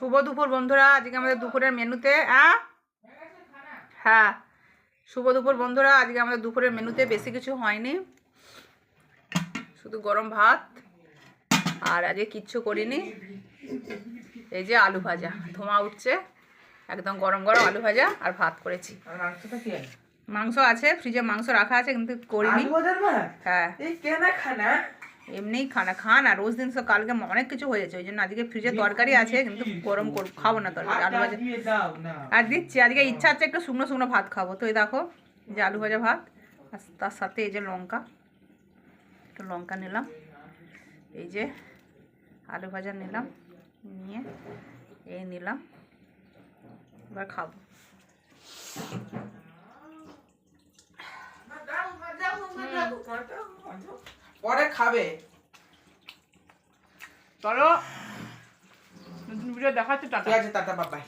শুভ দুপুর বন্ধুরা, আজকে আমাদের দুপুরের মেনুতে হ্যাঁ শুভ দুপুর বন্ধুরা, আজকে আমাদের দুপুরের মেনুতে বেশি কিছু হয়নি, শুধু গরম ভাত আর আজকে কিচ্ছু করিনি। এই যে আলু ভাজা, ধোঁয়া উঠছে, একদম গরম গরম আলু ভাজা আর ভাত করেছি। মাংস আছে ফ্রিজে, মাংস রাখা আছে কিন্তু করিনি। হ্যাঁ এমনিই খানা রোজ দিন সব, কালকে অনেক কিছু হয়েছে ওই জন্য আজকে ফ্রিজে তরকারি আছে কিন্তু গরম খাবো না তরকারি, আলু ভাজা আর দিচ্ছি। আজকে ইচ্ছা আছে একটু শুকনো শুকনো ভাত খাবো, তো এই দেখো যে আলু ভাজা ভাত, আর তার সাথে এই যে লঙ্কা, একটু লঙ্কা নিলাম, এই যে আলু ভাজা নিলাম, নিয়ে এই নিলাম, এবার খাবো। পরে খাবে। চলো নতুন ভিডিও দেখাচ্ছি, টাটা। ঠিক আছে, টাটা, বাই বাই।